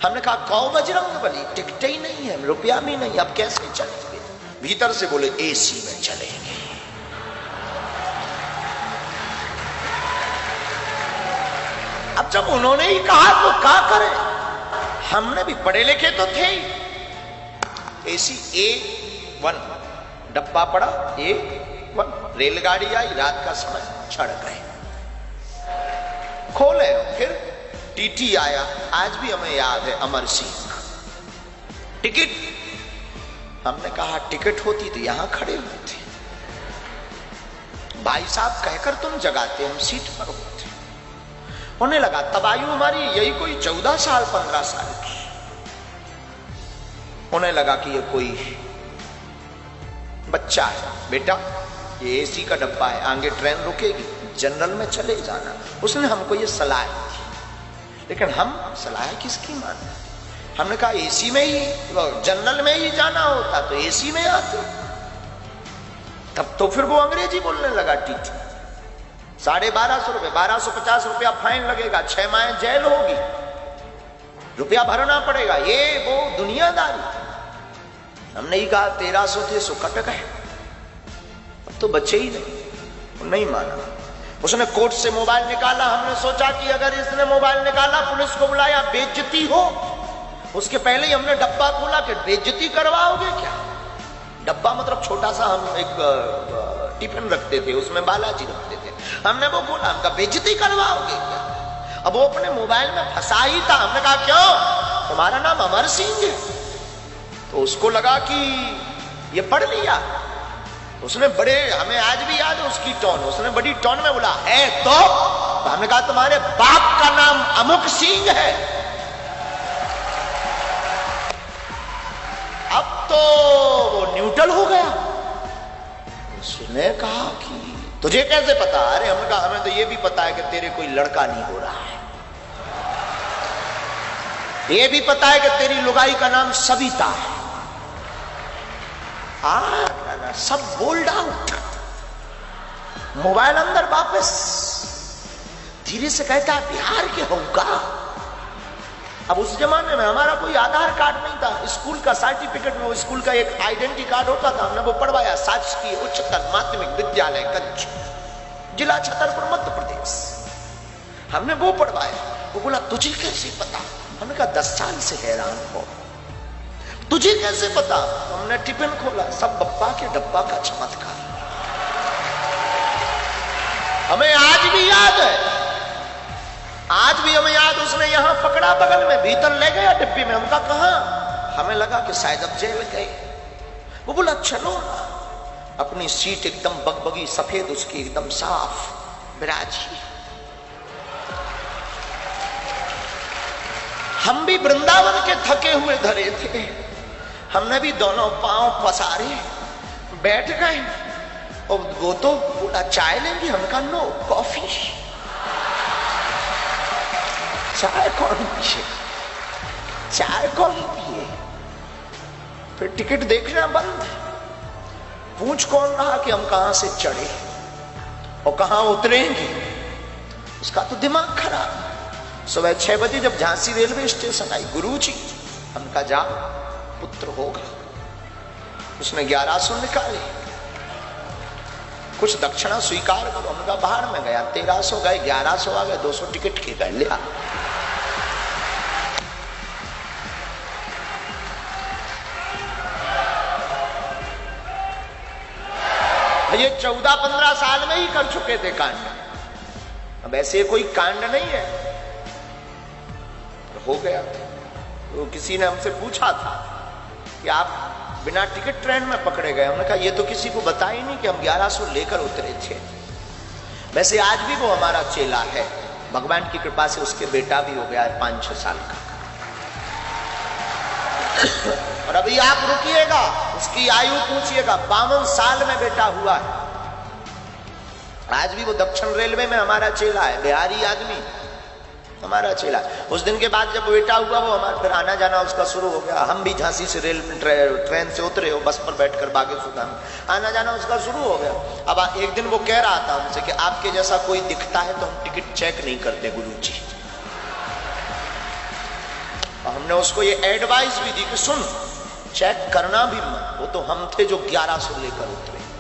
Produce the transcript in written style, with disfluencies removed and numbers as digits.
हमने कहा कौ बजरंग बली, टिकट ही नहीं है, रुपया भी नहीं, अब कैसे चलेंगे? भीतर से बोले एसी में चलेंगे। अब जब उन्होंने ही कहा तो क्या करें, हमने भी पढ़े लिखे तो थे ही। एसी A1 डब्बा पड़ा, A1 रेलगाड़ी आई, रात का समय, चढ़ गए, खोले। फिर टीटी आया, आज भी हमें याद है, अमर सिंह, टिकट। हमने कहा टिकट होती तो यहां खड़े होते, भाई साहब कहकर तुम जगाते, हम सीट पर होते। होने लगा, तब आयु हमारी यही कोई 14 साल 15 साल की। होने लगा कि ये कोई बच्चा है, बेटा ये एसी का डब्बा है, आगे ट्रेन रुकेगी, जनरल में चले जाना। उसने हमको ये सलाह दी, लेकिन हम सलाह किसकी माने? हमने कहा एसी में ही, जनरल में ही जाना होता तो एसी में आते। तब तो फिर वो अंग्रेजी बोलने लगा टीटी। 1250 रुपए, 1250 रुपया फाइन लगेगा, 6 माह जेल होगी, रुपया भरना पड़ेगा, ये वो दुनियादारी। हमने ही कहा 1300 थे सो कट गए, अब तो बच्चे ही नहीं माना। उसने कोर्ट से मोबाइल निकाला, हमने सोचा कि अगर इसने मोबाइल निकाला, पुलिस को बुलाया, बेइज्जती हो। उसके पहले ही हमने डब्बा खोला कि बेइज्जती करवाओगे क्या? डब्बा मतलब छोटा सा, हम एक टिफिन रखते थे, उसमें बालाजी रखते थे। हमने वो बोला, हमका बेइज्जती करवाओगे क्या? अब वो अपने मोबाइल में फंसा ही था। हमने कहा क्यों, तुम्हारा नाम अमर सिंह है? तो उसको लगा कि ये पढ़ लिया। उसने बड़े, हमें आज भी याद है उसकी टोन, उसने बड़ी टोन में बोला है तो हमने कहा तुम्हारे बाप का नाम अमुक सिंह है। अब तो वो न्यूट्रल हो गया। उसने कहा कि तुझे कैसे पता? अरे हमने कहा हमें तो ये भी पता है कि तेरे कोई लड़का नहीं हो रहा है, ये भी पता है कि तेरी लुगाई का नाम सविता है। सब बोल्ड आउट, मोबाइल अंदर वापस। धीरे से कहता है बिहार के होगा। अब उस जमाने में हमारा कोई आधार कार्ड नहीं था, स्कूल का सर्टिफिकेट में वो स्कूल का एक आइडेंटिटी कार्ड होता था, हमने वो पढ़वाया। शासकीय उच्चतर माध्यमिक विद्यालय कच्छ, जिला छतरपुर, मध्य प्रदेश। हमने वो पढ़वाया। वो बोला तुझे कैसे पता? हमने कहा 10 साल से हैरान हो, तुझे कैसे पता? हमने टिफिन खोला, सब बप्पा के डब्बा का चमत्कार। हमें आज भी याद है, आज भी हमें याद, उसने यहां पकड़ा बगल में, भीतर ले गया डिब्बी में। हमका कहा, हमें लगा कि शायद अब जेल गए। वो बोला चलो ना। अपनी सीट एकदम बगबगी सफेद, उसकी एकदम साफ बिराजी। हम भी वृंदावन के थके हुए धरे थे, हमने भी दोनों पांव पसारे बैठ गए। और वो तो बोला चाय लेंगे, हमका नो, कॉफी। चाय कौन पिए, चाय कौन पिए? फिर टिकट देखना बंद, पूछ कौन रहा कि हम कहां से चढ़े और कहां उतरेंगे। उसका तो दिमाग खराब। सुबह 6 बजे जब झांसी रेलवे स्टेशन आई, गुरुजी हमका जा पुत्र होगा। उसने 1100 निकाले, कुछ दक्षिणा स्वीकार करो। हमका बाहर में गया, 1300 गए, 1100 आ गए, 200 टिकट के गए, लिया। ये 14-15 साल में ही कर चुके थे कांड। अब ऐसे कोई कांड नहीं है, हो गया। तो किसी ने हमसे पूछा था कि आप बिना टिकट ट्रेन में पकड़े गए। हमने कहा ये तो किसी को बता ही नहीं कि हम 1100 लेकर उतरे थे। वैसे आज भी वो हमारा चेला है, भगवान की कृपा से उसके बेटा भी हो गया है 5-6 साल का। और अभी आप रुकिएगा, उसकी आयु पूछिएगा, 52 साल में बेटा हुआ है। आज भी वो दक्षिण रेलवे में हमारा चेला है, बिहारी आदमी हमारा चेला। उस दिन के बाद जब बेटा हुआ, वो हमारा फिर आना जाना उसका शुरू हो गया। हम भी झांसी से ट्रेन से उतरे हो, बस पर बैठकर बागेश्वर में आना जाना उसका शुरू हो गया। अब एक दिन वो कह रहा था हमसे कि आपके जैसा कोई दिखता है तो हम टिकट चेक नहीं करते गुरुजी। और हमने उसको ये एडवाइस भी दी कि सुन, चेक करना भी मत, वो तो हम थे जो 1100 लेकर उतरे।